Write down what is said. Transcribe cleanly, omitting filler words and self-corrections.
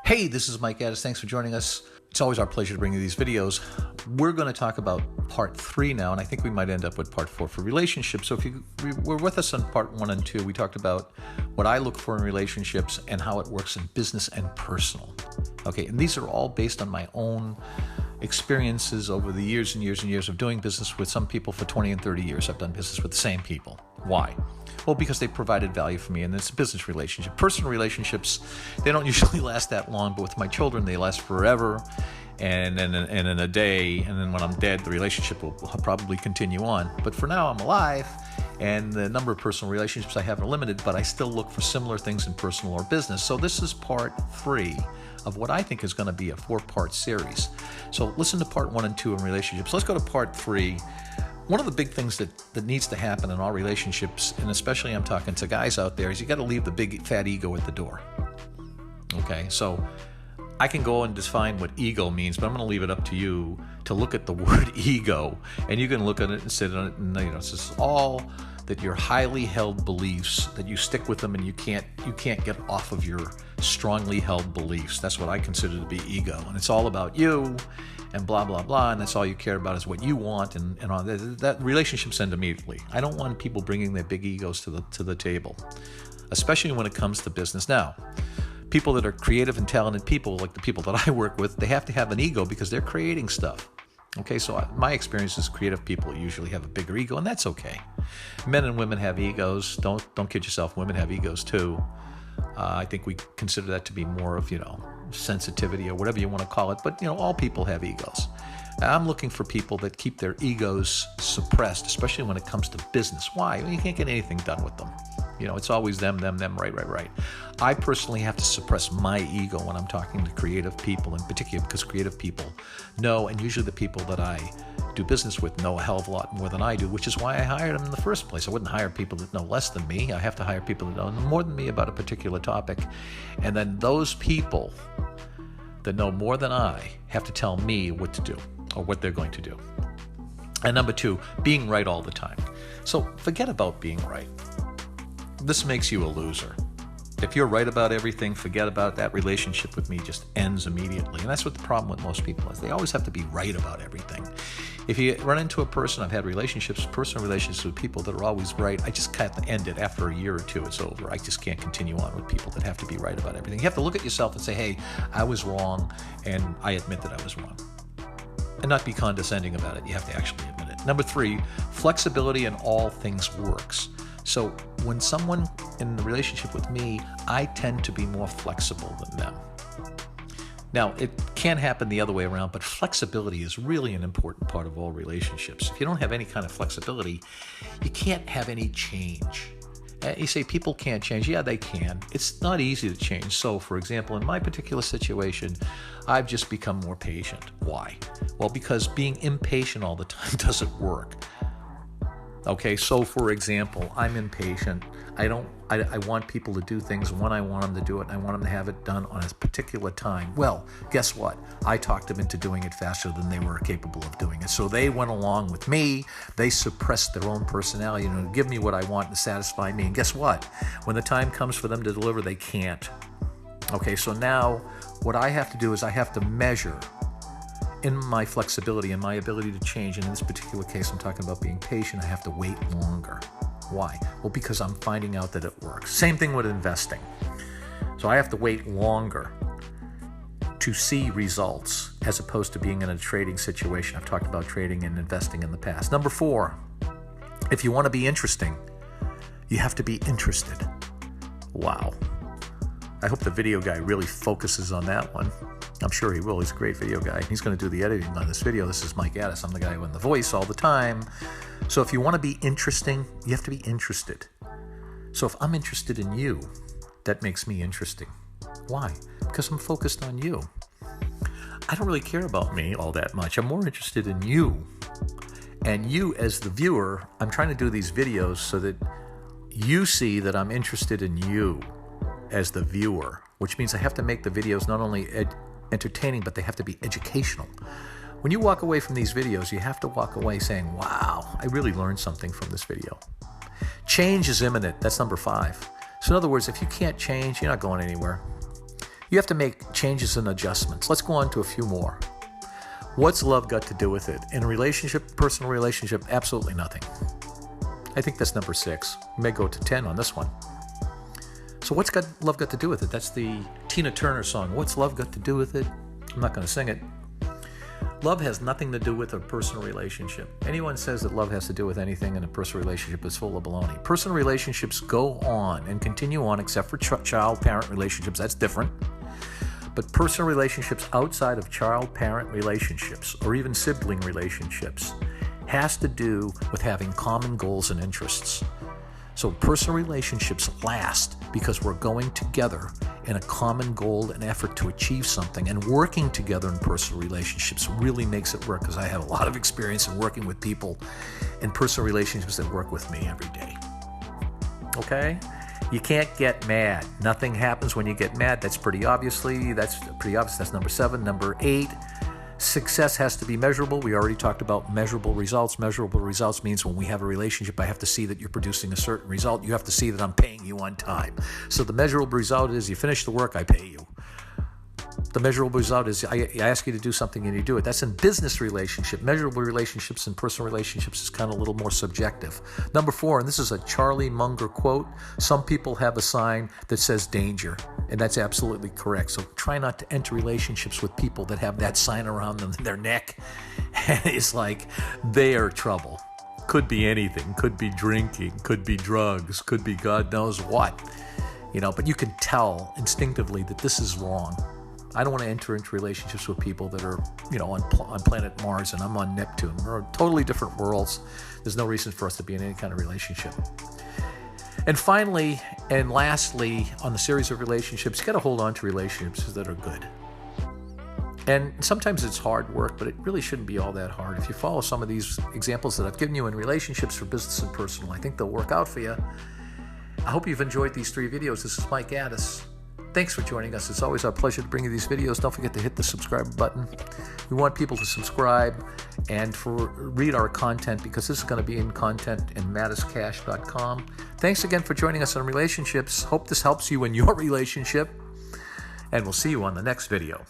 Hey, this is Mike Addis. Thanks for joining us. It's always our pleasure to bring you these videos. We're going to talk about part 3 now, and I think we might end up with part 4 for relationships. So if you were with us on part 1 and 2, we talked about what I look for in relationships and how it works in business and personal. Okay, and these are all based on my own experiences over the years and years and years of doing business with some people for 20 and 30 years. I've done business with the same people. Why? Well, because they provided value for me, and it's a business relationship. Personal relationships, they don't usually last that long, but with my children, they last forever. And in a day, and then when I'm dead, the relationship will probably continue on. But for now, I'm alive, and the number of personal relationships I have are limited, but I still look for similar things in personal or business. So this is part 3 of what I think is going to be a 4-part series. So listen to part 1 and 2 in relationships. Let's go to part 3. One of the big things that needs to happen in all relationships, and especially I'm talking to guys out there, is you got to leave the big fat ego at the door. Okay, so I can go and define what ego means, but I'm going to leave it up to you to look at the word ego, and you can look at it and sit on it, and this is all that your highly held beliefs, that you stick with them and you can't get off of your strongly held beliefs. That's what I consider to be ego, and it's all about you and blah blah blah, and that's all you care about is what you want, and all that relationships end immediately. I don't want people bringing their big egos to the table, especially when it comes to business. Now, people that are creative and talented people, like the people that I work with, they have to have an ego because they're creating stuff. Okay, so my experience is creative people usually have a bigger ego, and that's okay. Men and women have egos. Don't kid yourself. Women have egos too. I think we consider that to be more of, sensitivity or whatever you want to call it. But, all people have egos. I'm looking for people that keep their egos suppressed, especially when it comes to business. Why? Well, you can't get anything done with them. It's always them, right. I personally have to suppress my ego when I'm talking to creative people, in particular because creative people know, and usually the people that I do business with know a hell of a lot more than I do, which is why I hired them in the first place. I wouldn't hire people that know less than me. I have to hire people that know more than me about a particular topic. And then those people that know more than I have to tell me what to do or what they're going to do. And number 2, being right all the time. So forget about being right. This makes you a loser. If you're right about everything, forget about it. That relationship with me just ends immediately. And that's what the problem with most people is. They always have to be right about everything. If you run into a person, I've had personal relationships with people that are always right. I just kind of end it after a year or 2. It's over. I just can't continue on with people that have to be right about everything. You have to look at yourself and say, hey, I was wrong, and I admit that I was wrong. And not be condescending about it. You have to actually admit it. Number 3, flexibility in all things works. So when someone in the relationship with me, I tend to be more flexible than them. Now, it can happen the other way around, but flexibility is really an important part of all relationships. If you don't have any kind of flexibility, you can't have any change. You say people can't change. Yeah, they can. It's not easy to change. So, for example, in my particular situation, I've just become more patient. Why? Well, because being impatient all the time doesn't work. Okay, so for example, I'm impatient. I want people to do things when I want them to do it, and I want them to have it done on a particular time. Well, guess what? I talked them into doing it faster than they were capable of doing it. So they went along with me. They suppressed their own personality, to give me what I want to satisfy me. And guess what? When the time comes for them to deliver, they can't. Okay, so now what I have to do is I have to measure in my flexibility and my ability to change. And in this particular case, I'm talking about being patient. I have to wait longer. Why? Well, because I'm finding out that it works. Same thing with investing. So I have to wait longer to see results as opposed to being in a trading situation. I've talked about trading and investing in the past. Number 4, if you want to be interesting, you have to be interested. Wow. I hope the video guy really focuses on that one. I'm sure he will. He's a great video guy. He's going to do the editing on this video. This is Mike Addis. I'm the guy with the voice all the time. So if you want to be interesting, you have to be interested. So if I'm interested in you, that makes me interesting. Why? Because I'm focused on you. I don't really care about me all that much. I'm more interested in you. And you as the viewer, I'm trying to do these videos so that you see that I'm interested in you as the viewer, which means I have to make the videos not only entertaining, but they have to be educational. When you walk away from these videos, you have to walk away saying, wow, I really learned something from this video. Change is imminent. That's number 5. So in other words, if you can't change, you're not going anywhere. You have to make changes and adjustments. Let's go on to a few more. What's love got to do with it? In a relationship, personal relationship, absolutely nothing. I think that's number 6. We may go to 10 on this one. So what's love got to do with it? That's the Tina Turner song, What's Love Got to Do With It? I'm not going to sing it. Love has nothing to do with a personal relationship. Anyone says that love has to do with anything in a personal relationship is full of baloney. Personal relationships go on and continue on except for child-parent relationships. That's different. But personal relationships outside of child-parent relationships or even sibling relationships has to do with having common goals and interests. So personal relationships last because we're going together in a common goal and effort to achieve something, and working together in personal relationships really makes it work, because I have a lot of experience in working with people in personal relationships that work with me every day. Okay? You can't get mad. Nothing happens when you get mad. That's pretty obvious. That's number 7. Number 8, success has to be measurable. We already talked about measurable results. Measurable results means when we have a relationship, I have to see that you're producing a certain result. You have to see that I'm paying you on time. So the measurable result is you finish the work, I pay you. The measurable result is I ask you to do something and you do it. That's in business relationship. Measurable relationships and personal relationships is kind of a little more subjective. Number 4, and this is a Charlie Munger quote, some people have a sign that says danger, and that's absolutely correct. So try not to enter relationships with people that have that sign around them, their neck, and it's like they are trouble. Could be anything. Could be drinking. Could be drugs. Could be God knows what. But you can tell instinctively that this is wrong. I don't want to enter into relationships with people that are, on planet Mars and I'm on Neptune. We're in totally different worlds. There's no reason for us to be in any kind of relationship. And finally, and lastly, on the series of relationships, you got to hold on to relationships that are good. And sometimes it's hard work, but it really shouldn't be all that hard. If you follow some of these examples that I've given you in relationships for business and personal, I think they'll work out for you. I hope you've enjoyed these 3 videos. This is Mike Addis. Thanks for joining us. It's always our pleasure to bring you these videos. Don't forget to hit the subscribe button. We want people to subscribe and read our content, because this is going to be in content in mattiscash.com. Thanks again for joining us on relationships. Hope this helps you in your relationship, and we'll see you on the next video.